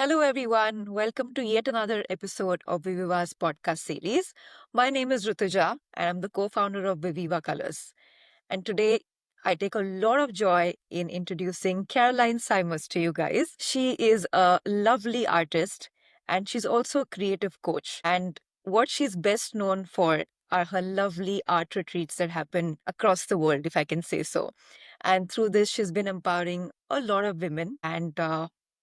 Hello, everyone. Welcome to yet another episode of Viviva's podcast series. My name is Rutuja, and I'm the co founder of Viviva Colors. And today, I take a lot of joy in introducing Caroline Simas to you guys. She is a lovely artist, and she's also a creative coach. And what she's best known for are her lovely art retreats that happen across the world, if I can say so. And through this, she's been empowering a lot of women. And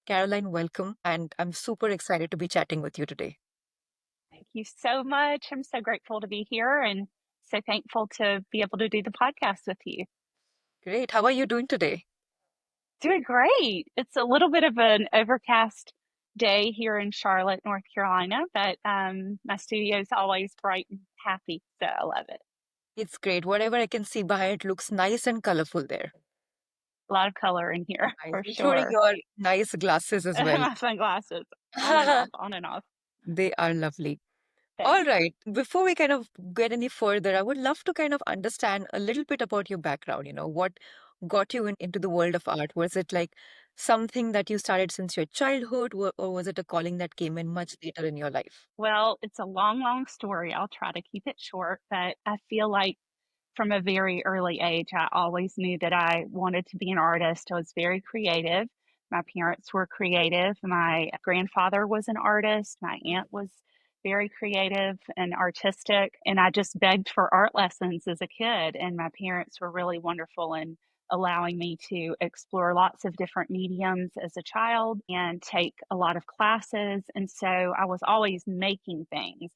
Caroline, welcome. And I'm super excited to be chatting with you today. Thank you so much. I'm so grateful to be here and so thankful to be able to do the podcast with you. Great. How are you doing today? Doing great. It's a little bit of an overcast day here in Charlotte, North Carolina, but my studio is always bright and happy, so I love it. It's great. Whatever I can see by it looks nice and colorful there. A lot of color in here Nice, for including sure. your nice glasses as well. My sunglasses on and off, on and off. They are lovely. All Thanks. right. Before we kind of get any further, I would love to kind of understand a little bit about your background. What got you into the world of art? Was it like something that you started since your childhood, or was it a calling that came in much later in your life? Well, it's a long, long story. I'll try to keep it short, but I feel like from a very early age, I always knew that I wanted to be an artist. I was very creative. My parents were creative. My grandfather was an artist. My aunt was very creative and artistic. And I just begged for art lessons as a kid. And my parents were really wonderful in allowing me to explore lots of different mediums as a child and take a lot of classes. And so I was always making things.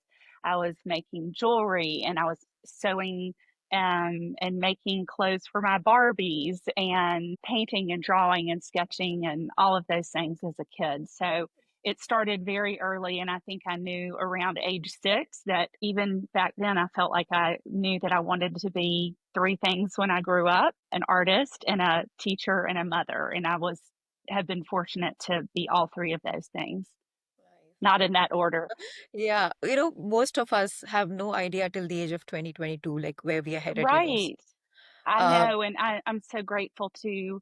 I was making jewelry and I was sewing and making clothes for my Barbies and painting and drawing and sketching and all of those things as a kid. So it started very early. And I think I knew around age 6 that even back then I felt like I knew that I wanted to be three things when I grew up: an artist and a teacher and a mother. And have been fortunate to be all three of those things, not in that order. Yeah, most of us have no idea till the age of 2022, like where we are headed. Right. I Uh, know. And I'm so grateful to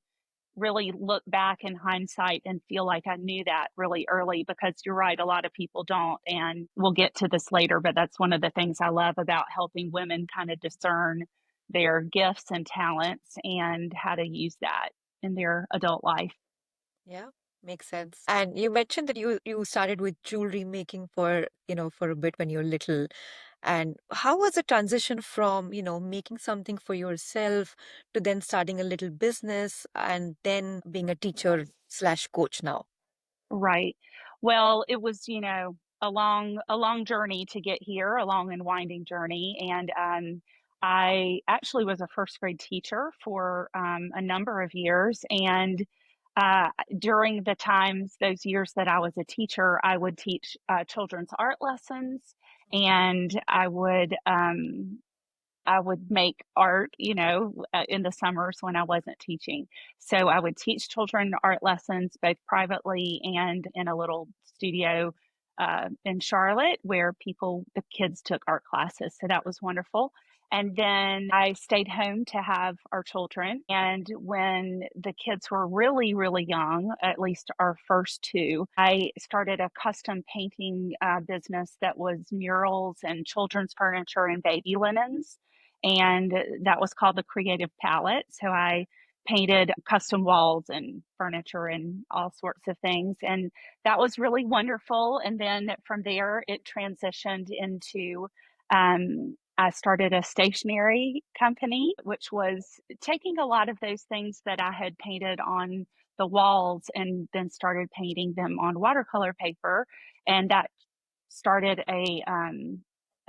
really look back in hindsight and feel like I knew that really early, because you're right, a lot of people don't. And we'll get to this later, but that's one of the things I love about helping women kind of discern their gifts and talents and how to use that in their adult life. yeah, makes sense. And you mentioned that you started with jewelry making for a bit when you were little. And how was the transition from, making something for yourself to then starting a little business and then being a teacher slash coach now? Right. Well, it was, a long journey to get here, a long and winding journey. And I actually was a first grade teacher for a number of years. And during those years that I was a teacher, I would teach children's art lessons, and I would make art, in the summers when I wasn't teaching. So I would teach children art lessons both privately and in a little studio in Charlotte where the kids took art classes. So that was wonderful. And then I stayed home to have our children. And when the kids were really, really young, at least our first two, I started a custom painting business that was murals and children's furniture and baby linens, and that was called the Creative Palette. So I painted custom walls and furniture and all sorts of things, and that was really wonderful. And then from there, it transitioned into I started a stationery company, which was taking a lot of those things that I had painted on the walls and then started painting them on watercolor paper, and that started a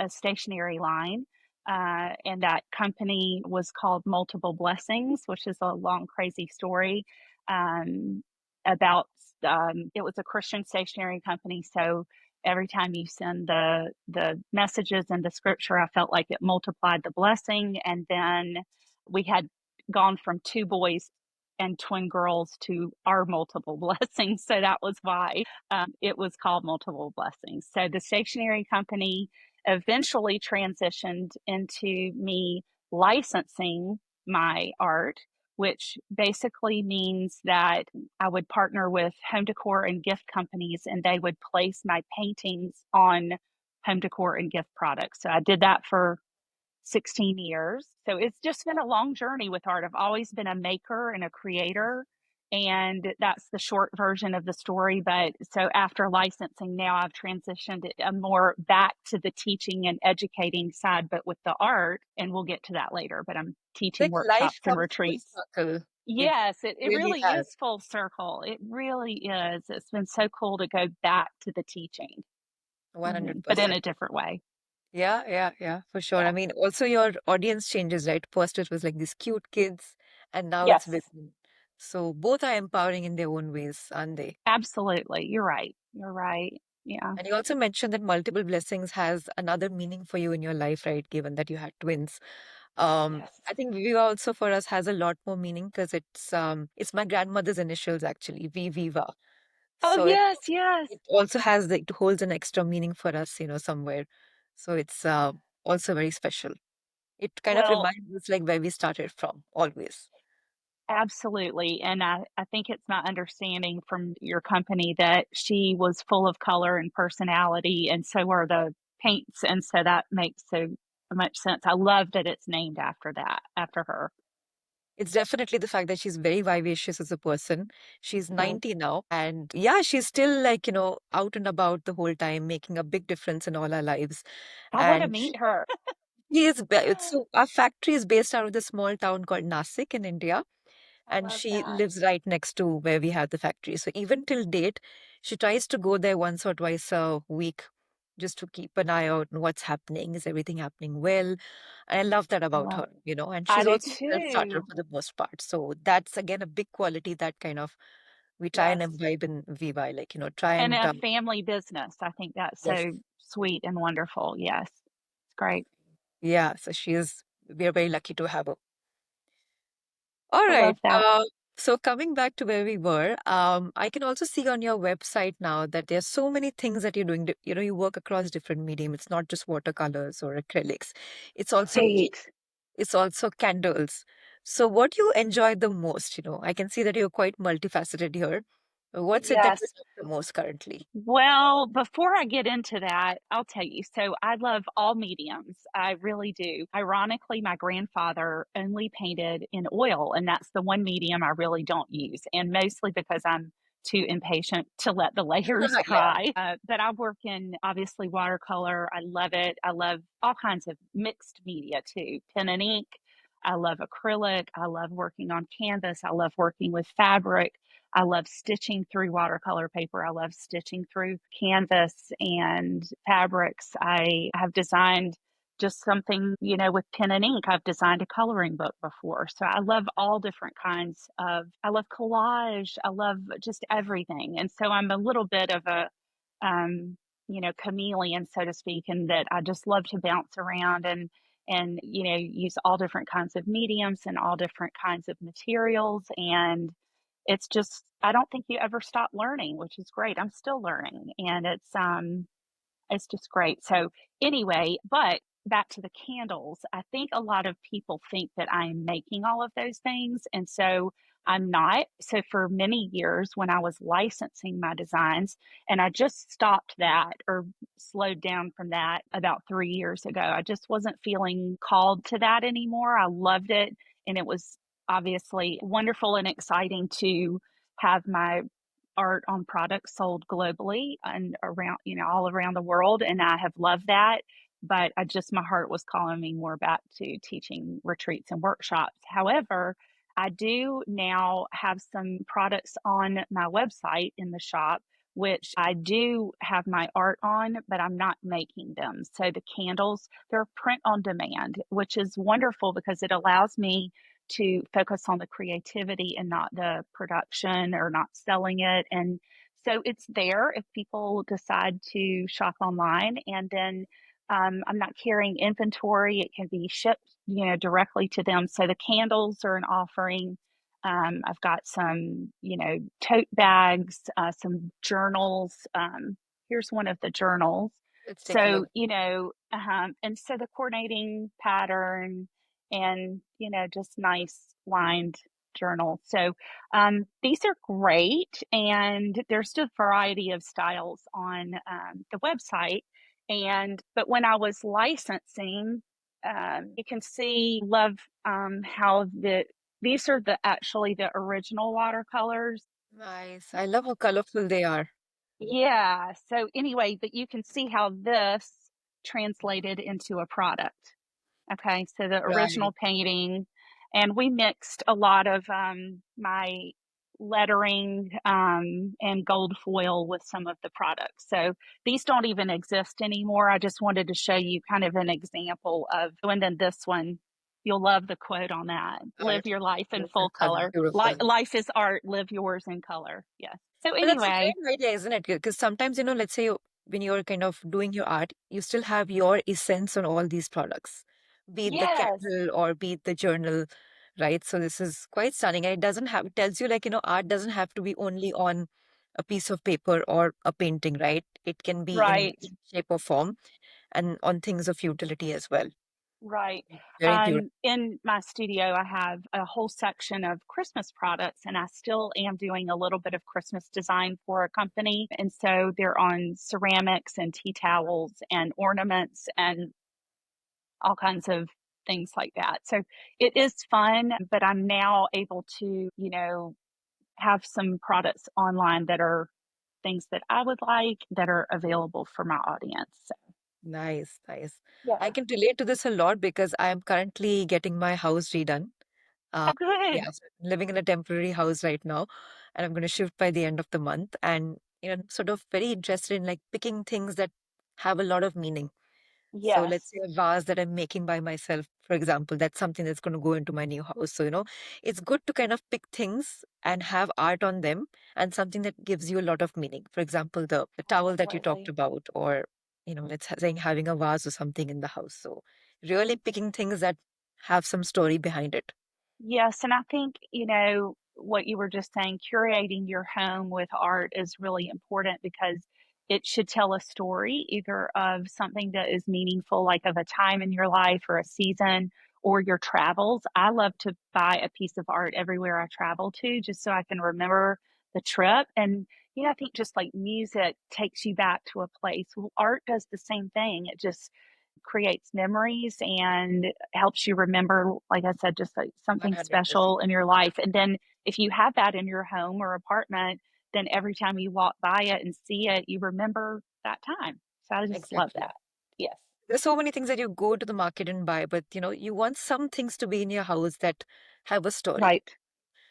stationery line. And that company was called Multiple Blessings, which is a long, crazy story um, about it was a Christian stationery company. So every time you send the messages in the scripture, I felt like it multiplied the blessing. And then we had gone from two boys and twin girls to our multiple blessings. So that was why it was called Multiple Blessings. So the stationery company eventually transitioned into me licensing my art, which basically means that I would partner with home decor and gift companies, and they would place my paintings on home decor and gift products. So I did that for 16 years. So it's just been a long journey with art. I've always been a maker and a creator. And that's the short version of the story. But so after licensing, now I've transitioned it more back to the teaching and educating side, but with the art. And we'll get to that later. But I'm teaching Like life workshops and comes full retreats. circle. It Yes, it really really has. is full circle. It really is. It's been so cool to go back to the teaching, but in 100%. a different way. Yeah, yeah, yeah, for sure. I Yeah. mean, also your audience changes, right? First it was like these cute kids, and now it's Yes. women. So both are empowering in their own ways, aren't they? Absolutely. You're right. You're right. Yeah. And you also mentioned that multiple blessings has another meaning for you in your life, right? Given that you had twins. Yes. I think Viva also for us has a lot more meaning because it's my grandmother's initials actually, Viva. Oh, So yes, yes. it also has it holds an extra meaning for us, somewhere. So it's also very special. It kind of Well, reminds us like where we started from, always. absolutely. And I think it's my understanding from your company that she was full of color and personality, and so are the paints. And so that makes so much sense. I love that it's named after that, after her. It's definitely the fact that she's very vivacious as a person. She's Yes. 90 now, and yeah, she's still like, out and about the whole time, making a big difference in all our lives. I want to And meet her. so our factory is based out of the small town called Nasik in India, I and love she that. lives right next to where we have the factory. So even till date, she tries to go there once or twice a week just to keep an eye out on what's happening. Is everything happening well? And I love that I about love her. And I she's do also a self-starter too. for the most part. So that's again a big quality that kind of we try and Yes. imbibe in Viva, like, try And and a family business. I think that's yes. so sweet and wonderful. Yes. It's great. Yeah, so we are very lucky to have her. All I love right. that. So coming back to where we were, I can also see on your website now that there's so many things that you're doing. You work across different medium. It's not just watercolors or acrylics. It's also Right. it's also candles. So what do you enjoy the most? I can see that you're quite multifaceted here. What's it that you Yes. love the most currently? Well, before I get into that, I'll tell you. So I love all mediums. I really do. Ironically, my grandfather only painted in oil, and that's the one medium I really don't use. And mostly because I'm too impatient to let the layers Yeah, dry. But I work in obviously watercolor. I love it. I love all kinds of mixed media too, pen and ink. I love acrylic. I love working on canvas. I love working with fabric. I love stitching through watercolor paper. I love stitching through canvas and fabrics. I have designed just something, with pen and ink. I've designed a coloring book before. So I love all different I love collage. I love just everything. And so I'm a little bit of um, chameleon, so to speak, and that I just love to bounce around and use all different kinds of mediums and all different kinds of materials. And it's just I don't think you ever stop learning, which is great. I'm still learning, and it's just great. So anyway, but back to the candles. I think a lot of people think that I'm making all of those things, and so I'm not. So for many years when I was licensing my designs, and I just stopped that or slowed down from that about 3 years ago. I just wasn't feeling called to that anymore. I loved it, and it was obviously wonderful and exciting to have my art on products sold globally and around, all around the world. And I have loved that. But my heart was calling me more back to teaching retreats and workshops. However, I do now have some products on my website in the shop, which I do have my art on, but I'm not making them. So the candles, they're print on demand, which is wonderful because it allows me to focus on the creativity and not the production or not selling it. And so it's there if people decide to shop online. And then I'm not carrying inventory, it can be shipped, directly to them. So the candles are an offering. I've got some, tote bags, some journals. Here's one of the journals. let's take a So, look. and so the coordinating pattern and, just nice lined journal. So these are great, and there's a variety of styles on the website. And but when I was licensing, you can see love how these are actually the original watercolors. Nice. I love how colorful they are. Yeah. So anyway, but you can see how this translated into a product. Okay, so the Right. original painting, and we mixed a lot of my lettering and gold foil with some of the products. So these don't even exist anymore. I just wanted to show you kind of an example of, and then this one, you'll love the quote on that: "Live Art. your life in Yes, full that's color. beautiful. Life is art. Live yours in color." Yes. So But that's a anyway, great idea, isn't it? Because sometimes, let's say when you're kind of doing your art, you still have your essence on all these products, be it the yes, candle or be it the journal, right? So this is quite stunning. And it tells you like, art doesn't have to be only on a piece of paper or a painting, right? It can be in right. any shape or form and on things of utility as well. Right. Very beautiful. In my studio, I have a whole section of Christmas products, and I still am doing a little bit of Christmas design for a company. And so they're on ceramics and tea towels and ornaments and all kinds of things like that. So it is fun, but I'm now able to, have some products online that are things that I would like that are available for my audience. So, Nice, nice. I yeah. can relate to this a lot because I am currently getting my house redone. Oh, Uh, good. yeah, so I'm living in a temporary house right now, and I'm going to shift by the end of the month. And sort of very interested in like picking things that have a lot of meaning. So let's Yes. say a vase that I'm making by myself, for example, that's something that's going to go into my new house. So it's good to kind of pick things and have art on them and something that gives you a lot of meaning. For example, the towel that you talked Absolutely. about, or saying having a vase or something in the house. So really picking things that have some story behind it. Yes, and I think, what you were just saying, curating your home with art is really important because it should tell a story either of something that is meaningful, like of a time in your life or a season or your travels. I love to buy a piece of art everywhere I travel to just so I can remember the trip. And, I think just like music takes you back to a place. Well, art does the same thing. It just creates memories and helps you remember, like I said, just like something 100%. special in your life. And then if you have that in your home or apartment, then every time you walk by it and see it, you remember that time. So I just love Exactly. that. Yes. There's so many things that you go to the market and buy, but you want some things to be in your house that have a story. Right.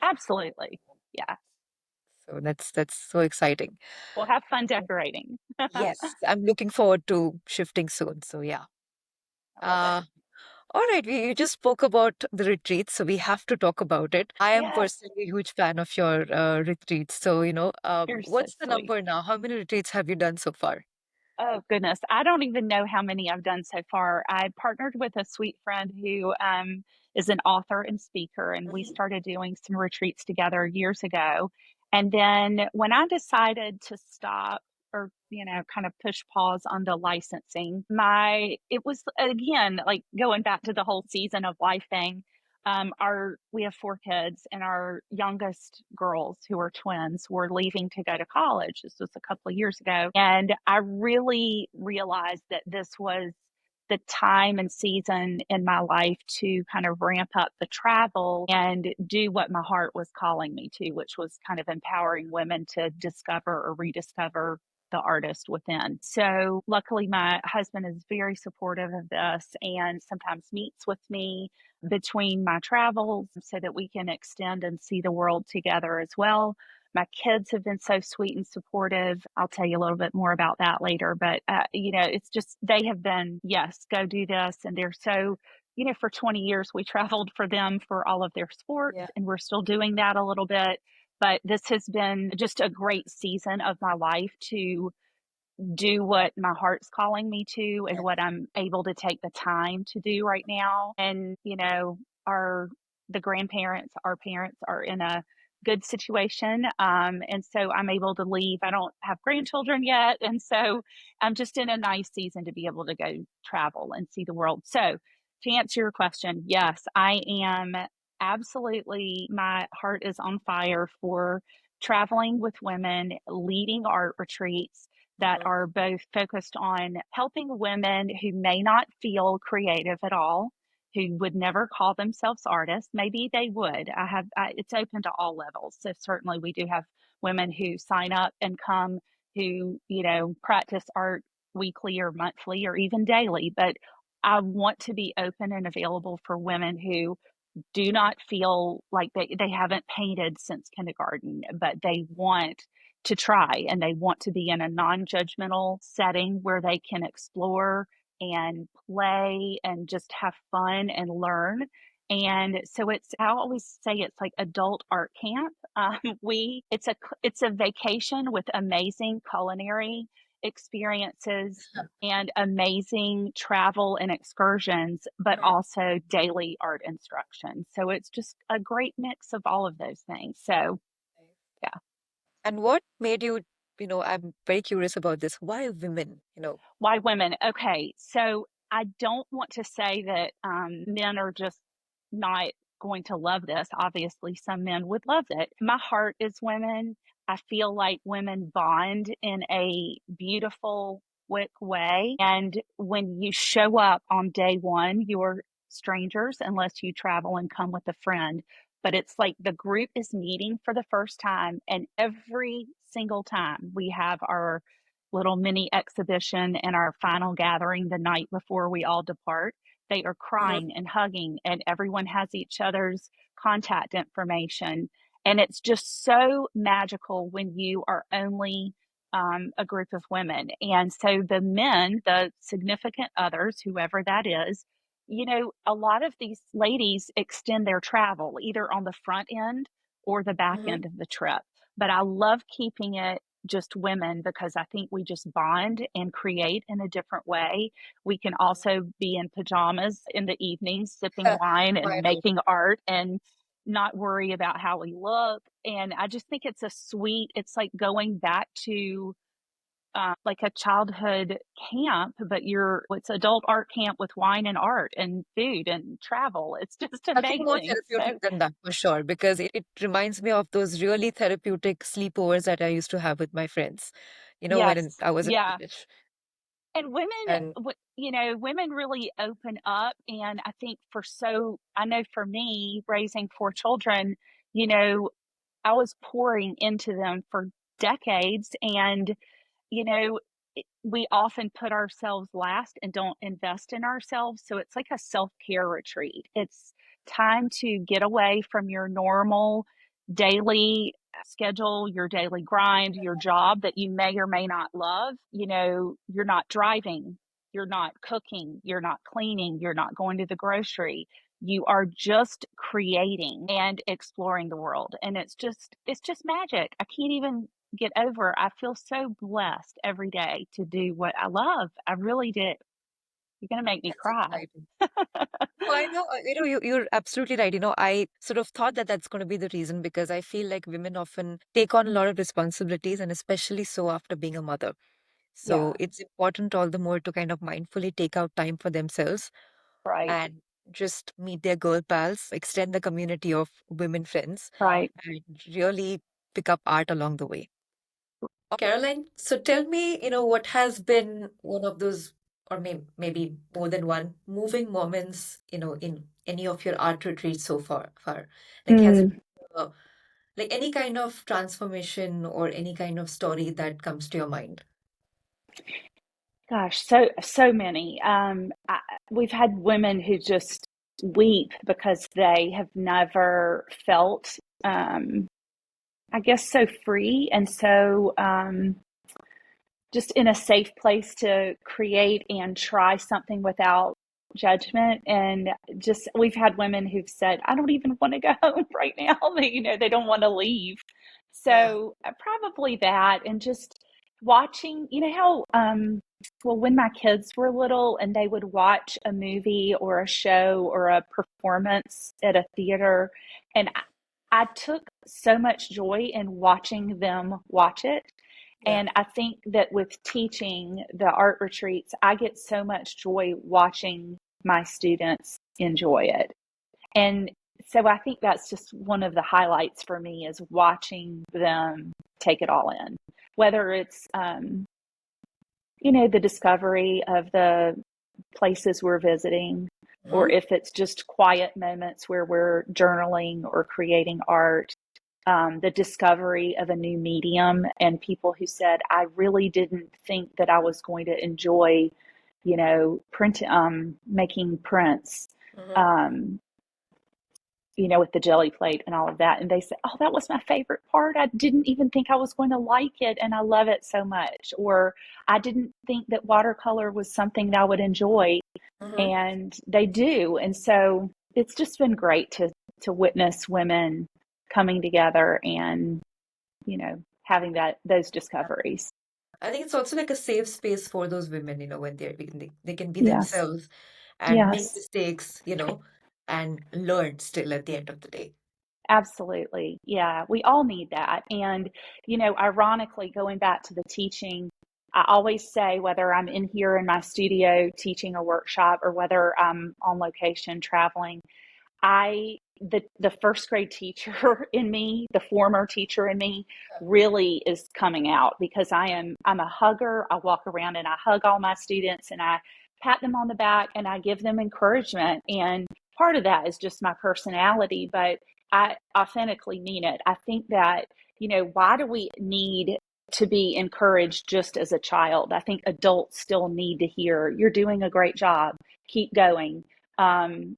Absolutely. Yeah. So that's so exciting. We'll have fun decorating. Yes, I'm looking forward to shifting soon. So yeah. I love it. Uh, all right, you just spoke about the retreats, so we have to talk about it. I am Yes. personally a huge fan of your retreats. So, You're so what's the sweet. number now? How many retreats have you done so far? Oh, goodness. I don't even know how many I've done so far. I partnered with a sweet friend who is an author and speaker, and we Mhm. started doing some retreats together years ago. And then when I decided to stop or, kind of push pause on the licensing, it was again like going back to the whole season of life thing. We have 4 kids, and our youngest girls, who are twins, were leaving to go to college. This was a couple of years ago, and I really realized that this was the time and season in my life to kind of ramp up the travel and do what my heart was calling me to, which was kind of empowering women to discover or rediscover the artist within. So, luckily, my husband is very supportive of this and sometimes meets with me between my travels so that we can extend and see the world together as well. My kids have been so sweet and supportive. I'll tell you a little bit more about that later. But, it's just, they have been, yes, go do this. And they're so, for 20 years, we traveled for them for all of their sports, Yeah. and we're still doing that a little bit. But this has been just a great season of my life to do what my heart's calling me to and Yeah. what I'm able to take the time to do right now. And, our the grandparents, our parents are in a good situation. And so I'm able to leave. I don't have grandchildren yet. And so I'm just in a nice season to be able to go travel and see the world. So to answer your question, yes, I am absolutely, my heart is on fire for traveling with women, leading art retreats that Uh-huh. are both focused on helping women who may not feel creative at all, who would never call themselves artists. Maybe they would. It's open to all levels. So certainly we do have women who sign up and come who, practice art weekly or monthly or even daily. But I want to be open and available for women who do not feel like they haven't painted since kindergarten, but they want to try and they want to be in a non-judgmental setting where they can explore and play and just have fun and learn. And so I always say it's like adult art camp. It's a vacation with amazing culinary experiences and amazing travel and excursions, but Mhm. also daily art instruction. So it's just a great mix of all of those things. So, yeah. And what made you, I'm very curious about this. Why women, Why women? Okay. So I don't want to say that men are just not going to love this. Obviously, some men would love it. My heart is women. I feel like women bond in a beautiful, quick way. And when you show up on day one, you're strangers unless you travel and come with a friend. But it's like the group is meeting for the first time, and every single time we have our little mini exhibition and our final gathering the night before we all depart. They are Mhm. crying and hugging, and everyone has each other's contact information. And it's just so magical when you are only a group of women. And so the men, the significant others, whoever that is, a lot of these ladies extend their travel either on the front end or the back Mhm. end of the trip. But I love keeping it just women because I think we just bond and create in a different way. We can also be in pajamas in the evenings, sipping wine Why and not? making art and not worry about how we look. And I just think it's like going back to like a childhood camp, but it's adult art camp with wine and art and food and travel. It's just Nothing more amazing. So, therapeutic than that for sure, because it reminds me of those really therapeutic sleepovers that I used to have with my friends, when yes, I was in yeah. college. And women, And women really open up. And I know for me, raising four children, you know, I was pouring into them for decades. And you know, we often put ourselves last and don't invest in ourselves. So it's like a self care retreat. It's time to get away from your normal daily schedule, your daily grind, your job that you may or may not love. You're not driving, you're not cooking, you're not cleaning, you're not going to the grocery. You are just creating and exploring the world. And it's just magic. I can't even get over. I feel so blessed every day to do what I love. I really do. You're going to make me that's cry. exciting. No, I know, you're absolutely right. I sort of thought that that's going to be the reason because I feel like women often take on a lot of responsibilities, and especially so after being a mother. So Yeah, it's important all the more to kind of mindfully take out time for themselves right, and just meet their girl pals, extend the community of women friends, right. and really pick up art along the way. Caroline, so tell me, what has been one of those, or maybe more than one, moving moments, in any of your art retreats so far? Like, has it Mm, uh, like any kind of transformation or any kind of story that comes to your mind? gosh, so many. We've had women who just weep because they have never felt, I guess, so free and so just in a safe place to create and try something without judgment. And just we've had women who've said, I don't even want to go home right now. They don't want to leave. Yeah. So probably that. And just watching, how well, when my kids were little and they would watch a movie or a show or a performance at a theater, and I took so much joy in watching them watch it. Yeah. And I think that with teaching the art retreats, I get so much joy watching my students enjoy it. And so I think that's just one of the highlights for me is watching them take it all in, whether it's, the discovery of the places we're visiting, or Mhm. if it's just quiet moments where we're journaling or creating art, the discovery of a new medium and people who said, I really didn't think that I was going to enjoy, making prints, Mhm. um, with the jelly plate and all of that. And they said, oh, that was my favorite part. I didn't even think I was going to like it. And I love it so much. Or I didn't think that watercolor was something that I would enjoy. Mhm. And they do. And so it's just been great to witness women coming together and, having those discoveries. I think it's also like a safe space for those women, when they can be Yes. themselves and make Yes. mistakes, and learn still at the end of the day. Absolutely. Yeah, we all need that. And, ironically, going back to the teaching, I always say whether I'm in here in my studio teaching a workshop or whether I'm on location traveling, the first grade teacher in me, the former teacher in me, really is coming out because I'm a hugger. I walk around and I hug all my students and I pat them on the back and I give them encouragement. And part of that is just my personality, but I authentically mean it. I think that, why do we need to be encouraged just as a child? I think adults still need to hear, you're doing a great job, keep going,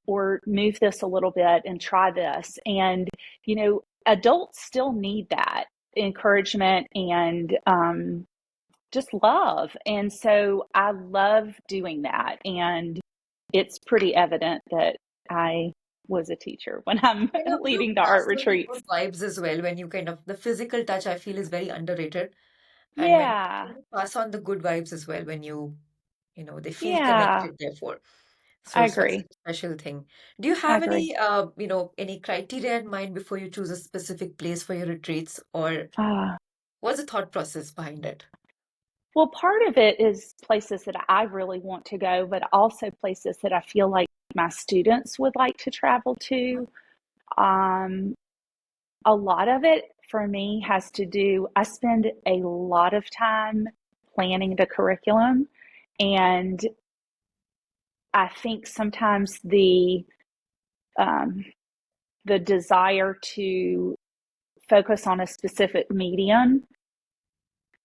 or move this a little bit and try this. And, adults still need that encouragement and just love. And so I love doing that. And it's pretty evident that I was a teacher when I'm You leading the art pass on the retreats. good vibes as well when you the physical touch I feel is very underrated. And when Yeah, you pass on the good vibes as well when they feel yeah, connected therefore. So I it's such agree. a special thing. Do you I have agree. any criteria in mind before you choose a specific place for your retreats, or Uh, what's the thought process behind it? well, part of it is places that I really want to go, but also places that I feel like my students would like to travel to. Um, a lot of it for me has to do, I spend a lot of time planning the curriculum. And I think sometimes um, the desire to focus on a specific medium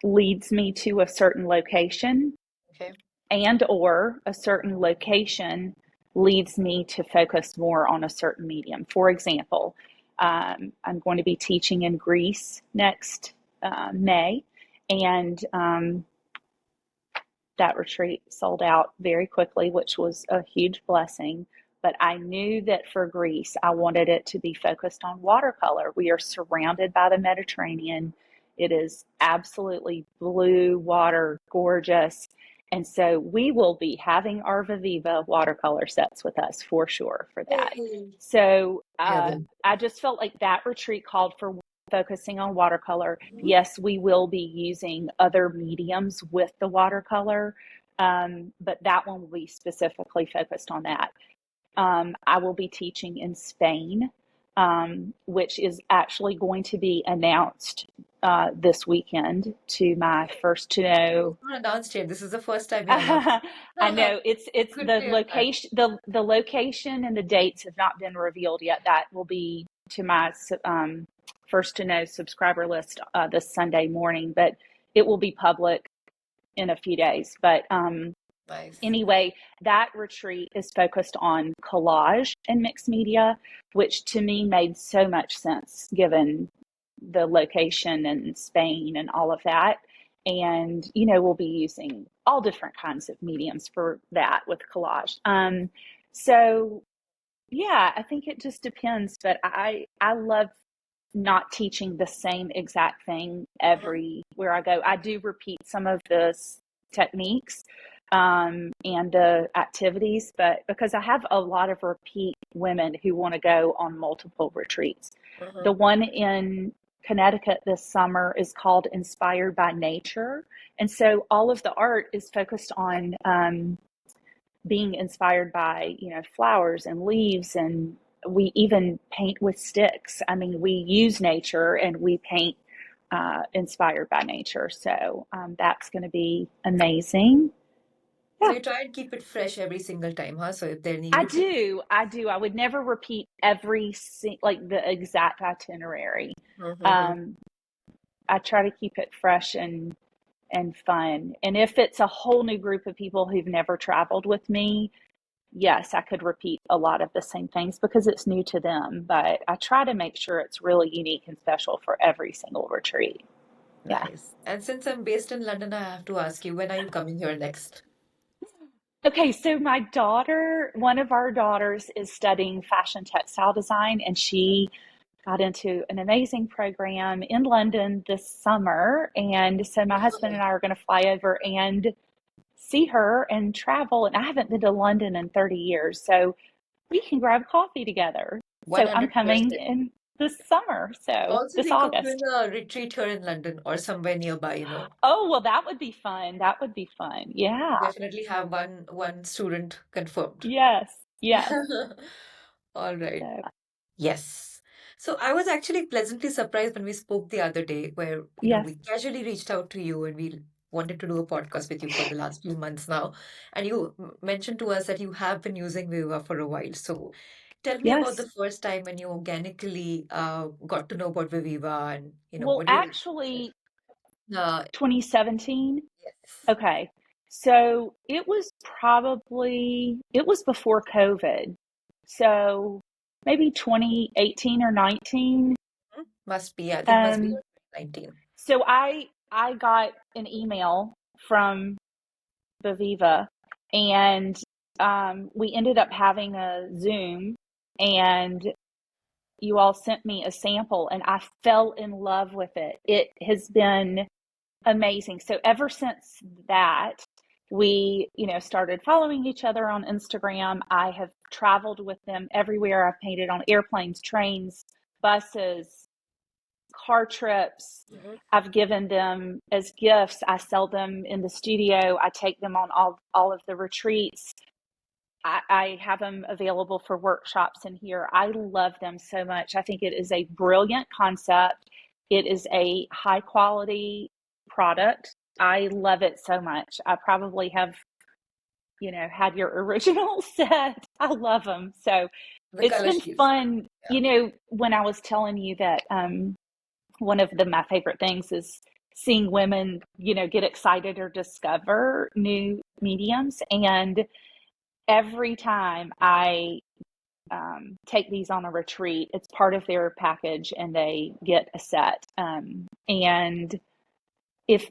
leads me to a certain location, Okay. and or a certain location leads me to focus more on a certain medium. For example, I'm going to be teaching in Greece next May, and that retreat sold out very quickly, which was a huge blessing. But I knew that for Greece, I wanted it to be focused on watercolor. We are surrounded by the Mediterranean. It is absolutely blue water, gorgeous. And so we will be having our Viviva watercolor sets with us for sure for that. Yay. So Together. I just felt like that retreat called for focusing on watercolor. Mhm. Yes, we will be using other mediums with the watercolor, but that one will be specifically focused on that. I will be teaching in Spain, which is actually going to be announced this weekend to my first to know. It's not announced yet. This is the first time you're announcing. I know it's Good to the hear that. location. The location and the dates have not been revealed yet. That will be to my first to know subscriber list this Sunday morning, but it will be public in a few days. But Nice. anyway, that retreat is focused on collage and mixed media, which to me made so much sense given the location and Spain and all of that. And, we'll be using all different kinds of mediums for that with collage. So yeah, I think it just depends, but I love not teaching the same exact thing Mhm. everywhere I go. I do repeat some of the techniques and the activities, but because I have a lot of repeat women who want to go on multiple retreats. The Mhm. one in Connecticut this summer is called Inspired by Nature. And so all of the art is focused on being inspired by, flowers and leaves and we even paint with sticks. I mean, we use nature and we paint inspired by nature. So that's going to be amazing. So Yeah, you try and keep it fresh every single time, huh? So if there I needed to be. do. I do. I would never repeat like the exact itinerary. Mm-hmm. Um, I try to keep it fresh and fun. And if it's a whole new group of people who've never traveled with me, yes, I could repeat a lot of the same things because it's new to them. But I try to make sure it's really unique and special for every single retreat. Yeah. Nice. And since I'm based in London, I have to ask you, when are you coming here next? Okay, so my daughter, one of our daughters, is studying fashion textile design, and she got into an amazing program in London this summer. And so my husband and I are going to fly over and see her and travel. And I haven't been to London in 30 years, so we can grab coffee together. So I'm coming 100%. in this summer, so Also this think of doing August. a retreat here in London or somewhere nearby. Oh, well, that would be fun. That would be fun. Yeah. Definitely have one student confirmed. Yes. Yes. All right. So, Yes. So I was actually pleasantly surprised when we spoke the other day, where yes. we casually reached out to you and we wanted to do a podcast with you for the last few months now. And you mentioned to us that you have been using Viva for a while. So tell me about the Yes. first time when you organically got to know about Viviva and Well, what do you like about it? actually, Uh, 2017. yes. Okay. So it was before COVID. So maybe 2018 or 19. Must be. I think must be Um, 2019. so I got an email from Viviva, and we ended up having a Zoom, and you all sent me a sample, and I fell in love with it. It has been amazing. So ever since that, we, started following each other on Instagram. I have traveled with them everywhere. I've painted on airplanes, trains, buses, car trips. Mhm. I've given them as gifts. I sell them in the studio. I take them on all of the retreats. I have them available for workshops in here. I love them so much. I think it is a brilliant concept. It is a high quality product. I love it so much. I probably have, had your original set. I love them. So The it's color been schemes. fun. Yeah. When I was telling you that one of my favorite things is seeing women, get excited or discover new mediums. And every time I take these on a retreat, it's part of their package and they get a set. And if,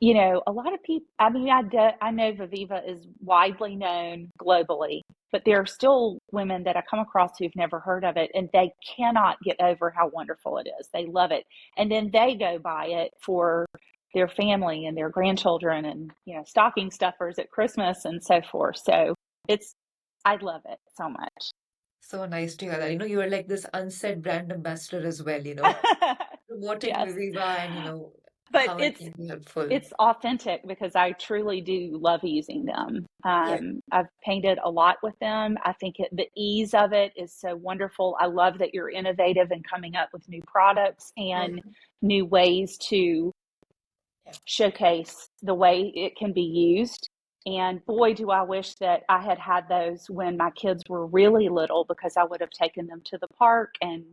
a lot of people, I mean, I know Viviva is widely known globally, but there are still women that I come across who've never heard of it and they cannot get over how wonderful it is. They love it. And then they go buy it for their family and their grandchildren and, stocking stuffers at Christmas and so forth. So it's, I love it so much. So nice to hear that. You are like this unsaid brand ambassador as well, promoting Yes, Viviva and but how it can be helpful. it's authentic because I truly do love using them. Yeah. I've painted a lot with them. I think the ease of it is so wonderful. I love that you're innovative and coming up with new products and Mhm. new ways to Yeah. showcase the way it can be used. And boy, do I wish that I had had those when my kids were really little because I would have taken them to the park and,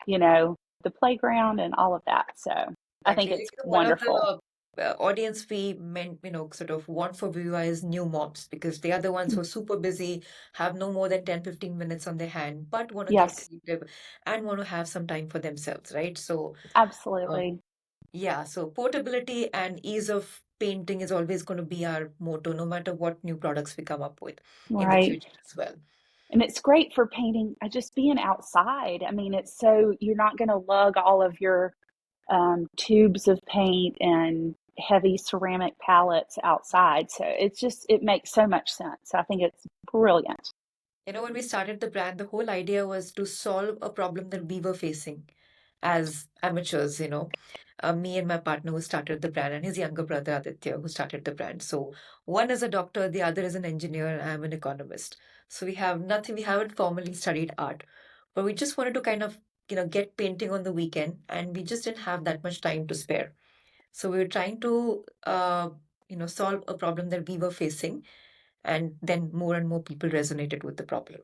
the playground and all of that. So I think Exactly. it's One of wonderful. the audience we sort of want for Viva is new moms because they are the ones who are super busy, have no more than 10-15 minutes on their hand, but want to get Yes, creative and want to have some time for themselves, right? So, um, absolutely. yeah, so portability and ease of painting is always going to be our motto, no matter what new products we come up with in the Right. future as well. And it's great for painting, just being outside. I mean, it's so you're not going to lug all of your tubes of paint and heavy ceramic palettes outside. So it makes so much sense. I think it's brilliant. When we started the brand, the whole idea was to solve a problem that we were facing as amateurs. Me and my partner who started the brand, and his younger brother Aditya who started the brand. So one is a doctor, the other is an engineer, and I'm an economist. So we have nothing, we haven't formally studied art, but we just wanted to kind of, get painting on the weekend, and we just didn't have that much time to spare. So we were trying to, solve a problem that we were facing, and then more and more people resonated with the problem.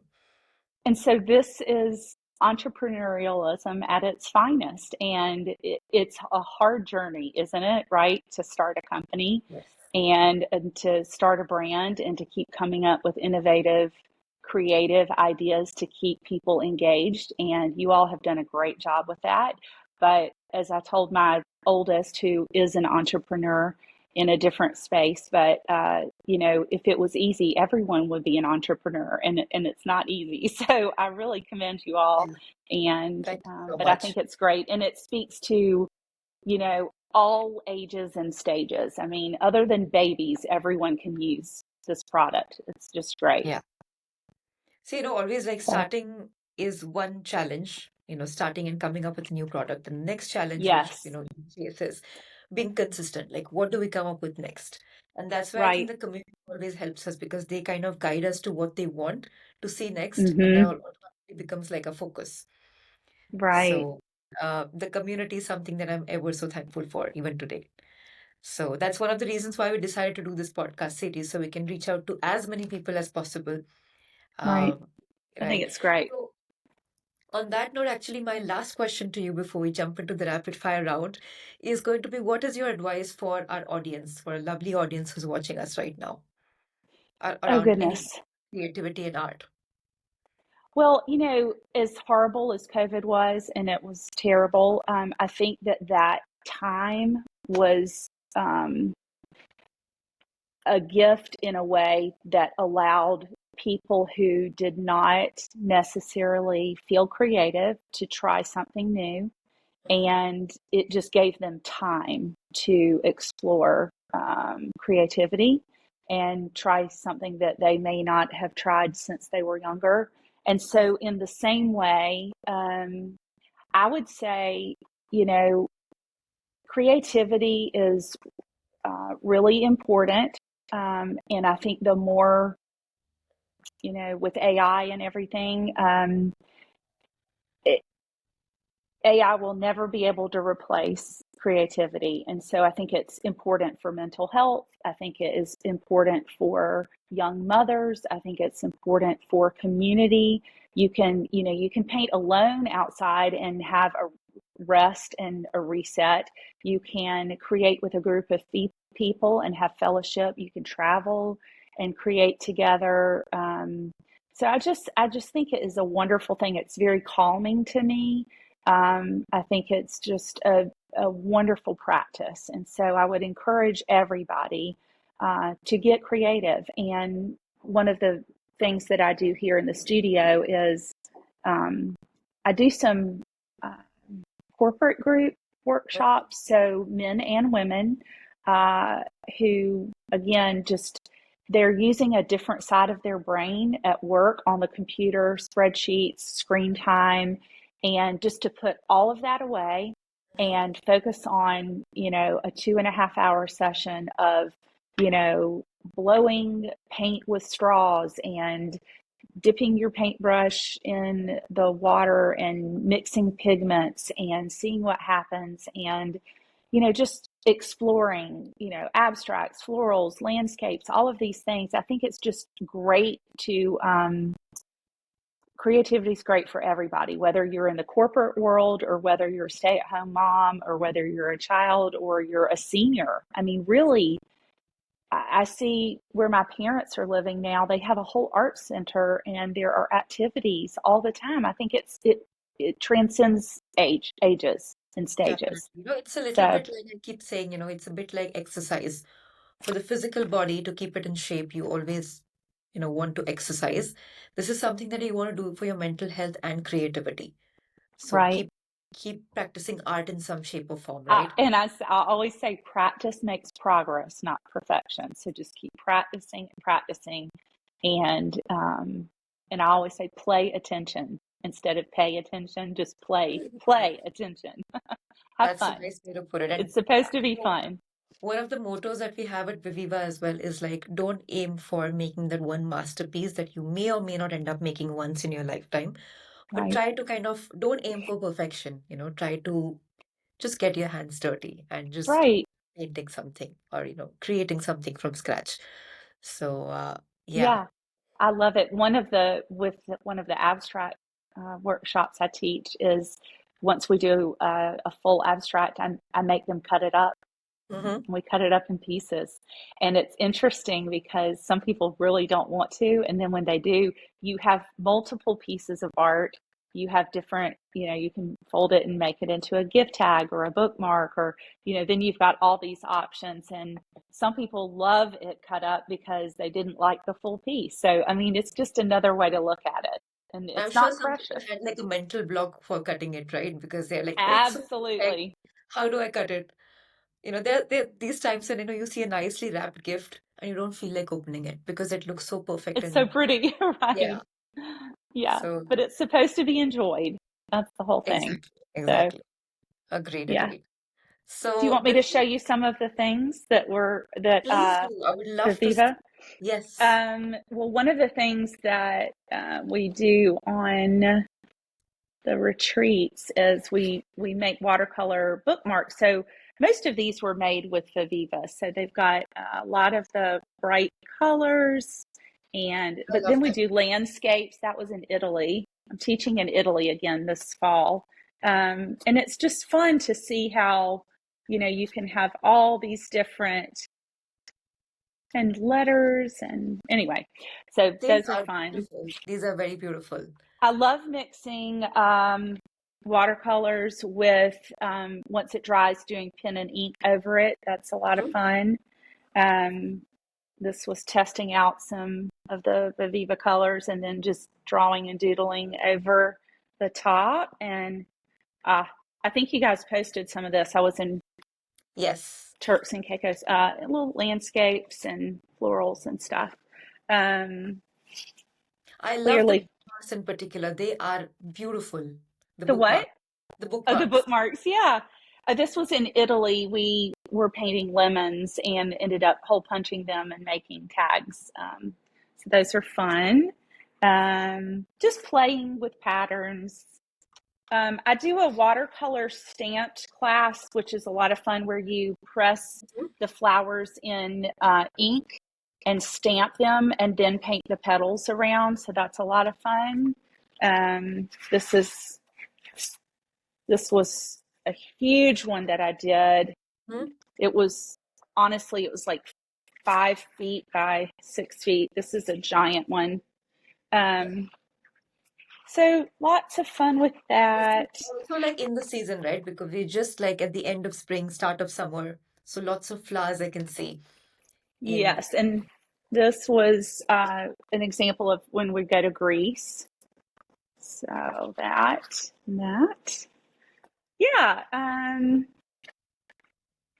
And so this is entrepreneurialism at its finest. And it's a hard journey, isn't it? Right? To start a company Yes. and to start a brand and to keep coming up with innovative, creative ideas to keep people engaged. And you all have done a great job with that. But as I told my oldest, who is an entrepreneur, in a different space. But if it was easy, everyone would be an entrepreneur, and it's not easy. So I really commend you all, Yeah. and Thank you so but I much. think it's great, and it speaks to all ages and stages. I mean, other than babies, everyone can use this product. It's just great. Yeah. See, always like So starting is one challenge, starting and coming up with a new product. The next challenge, which, yes, you face is being consistent. Like, what do we come up with next? And that's why I think right. the community always helps us because they kind of guide us to what they want to see next. And then Mm-hmm. automatically becomes like a focus. Right, So the community is something that I'm ever so thankful for, even today. So that's one of the reasons why we decided to do this podcast series, so we can reach out to as many people as possible. right. Um, I think right. it's great. So on that note, actually, my last question to you before we jump into the rapid fire round is going to be, what is your advice for our audience, for a lovely audience who's watching us right now, Oh around any goodness. creativity and art? Well, as horrible as COVID was, and it was terrible, I think that time was um, a gift in a way that allowed people who did not necessarily feel creative to try something new. Mhm. And it just gave them time to explore creativity and try something that they may not have tried since they were younger. And Mhm. so, in the same way, I would say, you know, creativity is really important. And I think the more, with AI and everything, it, AI will never be able to replace creativity. And so I think it's important for mental health. I think it is important for young mothers. I think it's important for community. You can paint alone outside and have a rest and a reset. You can create with a group of people and have fellowship. You can travel and create together. So I just think it is a wonderful thing. It's very calming to me. I think it's just a wonderful practice. And so I would encourage everybody to get creative. And one of the things that I do here in the studio is um, I do some uh, corporate group Okay. workshops, so men and women uh, who, again, just they're using a different side of their brain at work on the computer, spreadsheets, screen time, and just to put all of that away Mhm. and focus on, a 2.5 hour session of, you know, blowing paint with straws and dipping your paintbrush in the water and mixing pigments and seeing what happens and just exploring abstracts, florals, landscapes, all of these things. I think it's just great to creativity is great for everybody, whether you're in the corporate world or whether you're a stay-at-home mom or whether you're a child or you're a senior. I mean, really, I see where my parents are living now. They have a whole art center, and there are activities all the time. I think it transcends ages and Definitely. stages. It's a little So bit like I keep saying, it's a bit like exercise. For the physical body to keep it in shape, you always, want to exercise. This is something that you want to do for your mental health and creativity. So right, keep practicing art in some shape or form, I, right? and I, I always say practice makes progress, not perfection. So just keep practicing and practicing, and I always say play attention instead of pay attention. Just play attention. Have That's a fun. nice way to put it. And It's supposed to be so fun. one of the mottos that we have at Viviva as well is like, don't aim for making that one masterpiece that you may or may not end up making once in your lifetime, But Right. try to kind of don't aim for perfection, try to just get your hands dirty and just Right. painting something or, creating something from scratch. So, yeah. Yeah. I love it. One of the abstract workshops I teach is once we do a full abstract, I make them cut it up. Mm-hmm. We cut it up in pieces. And it's interesting because some people really don't want to. And then when they do, you have multiple pieces of art. You have different, you can fold it and make it into a gift tag or a bookmark, or, then you've got all these options. And some people love it cut up because they didn't like the full piece. So, I mean, it's just another way to look at it. And I'm it's sure not some people pressure. had like a mental block for cutting it, right? Because they're like, oh, it's so perfect. Absolutely. How do I cut it? There these times when you see a nicely wrapped gift and you don't feel like opening it because it looks so perfect It's so and pretty, yeah. right? Yeah, So but it's supposed to be enjoyed. That's the whole thing. exactly, So, exactly. Agreed, yeah. agreed. Do you So want me the to show you some of the things that please do. I would love to see. Viviva? Yes. Well, one of the things that we do on the retreats is we make watercolor bookmarks. So most of these were made with Viviva. So they've got a lot of the bright colors, and I but love then we them. do landscapes. That was in Italy. I'm teaching in Italy again this fall, and it's just fun to see how you can have all these different and letters and anyway. So These those are are fun. beautiful. These are very beautiful. I love mixing watercolors with, once it dries, doing pen and ink over it. That's a lot of Mhm. fun. Um, this was testing out some of the Viviva colors and then just drawing and doodling over the top. And uh, I think you guys posted some of this. I was in Yes. Turks and Caicos, little landscapes and florals and stuff. Um, I love the Clearly, bookmarks in particular. They are beautiful. The the what? bookmark. The Oh, the bookmarks. bookmarks. Yeah. This was in Italy. We were painting lemons and ended up hole punching them and making tags. So those are fun. Just playing with patterns. I do a watercolor stamped class, which is a lot of fun, where you press Mhm. the flowers in ink and stamp them and then paint the petals around. So that's a lot of fun. Um, this is this was a huge one that I did. Mhm. It was honestly, it was like 5 feet by 6 feet. This is a giant one. Um, so lots of fun with This is that. also like in the season, right? Because we're just like at the end of spring, start of summer. So lots of flowers I can see in. Yes, and this was an example of when we go to Greece. So that, yeah,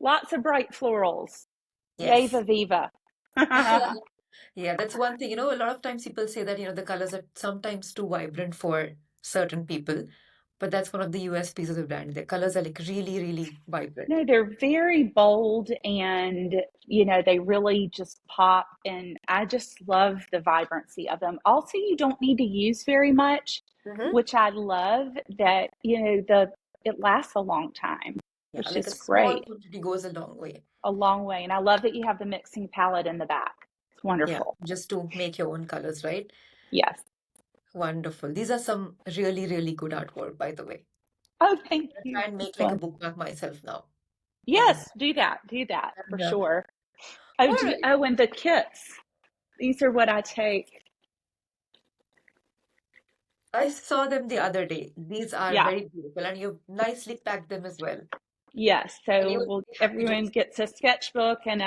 lots of bright florals. Yay, Yes. Viva. Yeah, that's one thing. A lot of times people say that, the colors are sometimes too vibrant for certain people, but that's one of the USPs of the brand. Their colors are like really, really vibrant. No, they're very bold and, they really just pop. And I just love the vibrancy of them. Also, you don't need to use very much, Hmm. which I love that, it lasts a long time, Yeah, which like a is small great. quantity goes a long way. A long way. And I love that you have the mixing palette in the back. It's Yeah, wonderful. just to make your own colors, right? Yes. Wonderful. These are some really, really good artwork, by the way. Oh, thank I'll you. try and It's make like a fun. bookmark myself now. And, Yes, do that. Do that for uh, sure. Oh, all right. and the kits. These are what I take. I saw them the other day. These are Yeah. very beautiful, and you've nicely packed them as well. Yes, And you so will be happy to everyone receive. gets a sketchbook and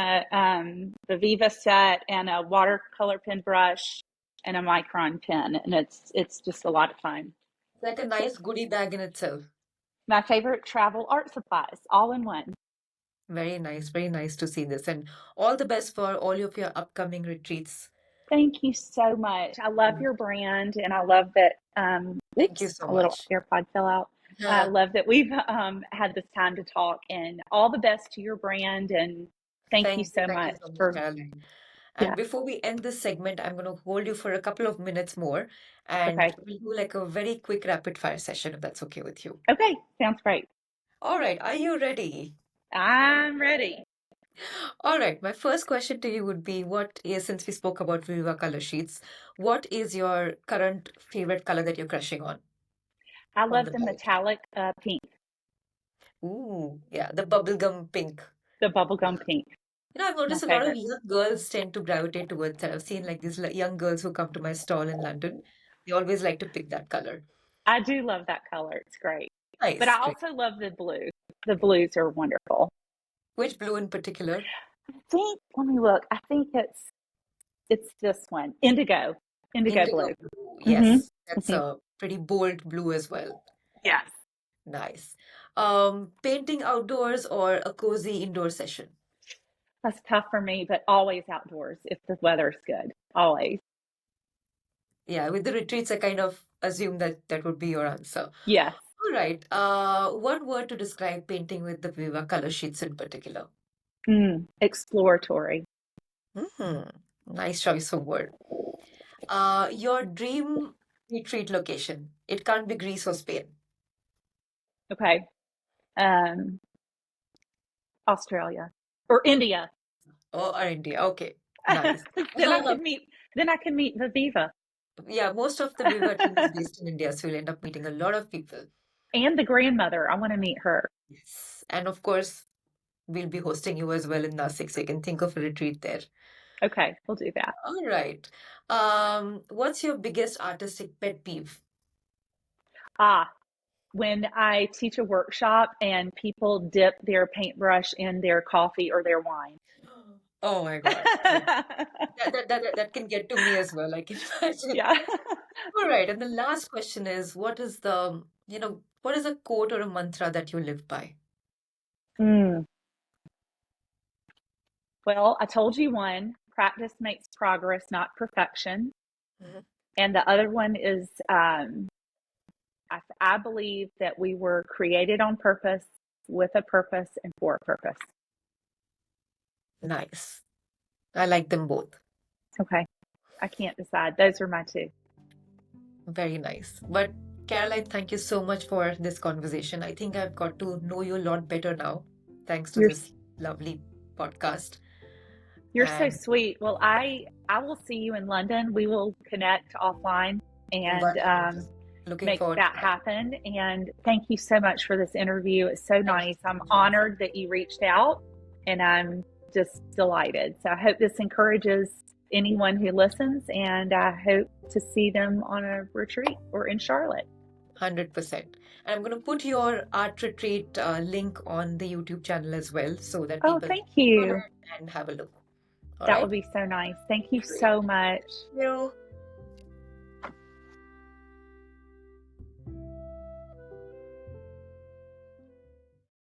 the Viva set and a watercolor pen brush and a micron pen, and it's just a lot of fun. It's like a nice goodie bag in itself. My favorite travel art supplies, all in one. Very nice to see this. And all the best for all of your upcoming retreats. Thank you so much. I love Mm. your brand, and I love that. Thank you Oops, so a little much. AirPod fell out. I love that we've had this time to talk, and all the best to your brand. And thank you so Thank you much so much, for Caroline. And Yeah. before we end this segment, I'm going to hold you for a couple of minutes more and Okay. we'll do like a very quick rapid fire session if that's okay with you. Okay. Sounds great. All right, are you ready? I'm ready. All right, my first question to you would be what is, since we spoke about Viva color sheets, what is your current favorite color that you're crushing I on love the the palette? metallic pink, Ooh, yeah, the bubblegum pink. the bubblegum pink. I've My noticed a lot of favorite. young girls tend to gravitate towards that. I've seen like these young girls who come to my stall in London. They always like to pick that color. I do love that color. It's great. But Nice, I great. also love the blue. The blues are wonderful. Which blue in particular? I think, let me look. I think it's this one. Indigo. Indigo Indigo blue. blue. Mm-hmm. Yes, that's Mm-hmm. a pretty bold blue as well. Yes. Nice. Painting outdoors or a cozy indoor session? That's tough for me, but always outdoors if the weather's good. Always. Yeah, with the retreats, I kind of assume that that would be your answer. Yes. All right. One word to describe painting with the Viva color sheets in particular. Exploratory. Hmm. Nice choice of word. Your dream retreat location. It can't be Greece or Spain. Okay. Um, Australia or India. Or India. Okay. Nice. then I could meet. Then I can meet Viviva Yeah, most of the Viva team is based in India, so you'll end up meeting a lot of people. and the grandmother. I want to meet her. Yes. And of course, we'll be hosting you as well in Nasik, so you can think of a retreat there. Okay, we'll do that. All right. What's your biggest artistic pet peeve? Ah, when I teach a workshop and people dip their paintbrush in their coffee or their wine. Oh my God. Yeah. That can get to me as well, I can imagine. Yeah. All right. And the last question is, what is a quote or a mantra that you live by? Mm. Well, I told you one practice makes progress, not perfection. Mhm. And the other one is I believe that we were created on purpose, with a purpose, and for a purpose. Nice. I like them both. Okay. I can't decide. Those are my two. Very nice. But Caroline, thank you so much for this conversation. I think I've got to know you a lot better now, thanks to You're this lovely podcast. you're so And sweet. Well, I will see you in London. We will connect offline and 100%. Looking make forward to that that. happen. And thank you so much for this interview. It's so Thank you nice. so I'm much, Vanessa. honored that you reached out, and I'm just delighted. So I hope this encourages anyone who listens, and I hope to see them on a retreat or in Charlotte. 100%. And I'm going to put your art retreat link on the YouTube channel as well so that Oh, people can thank click on you. it and have a look. All That would right? be so nice. Thank you Great. so much. Thank you.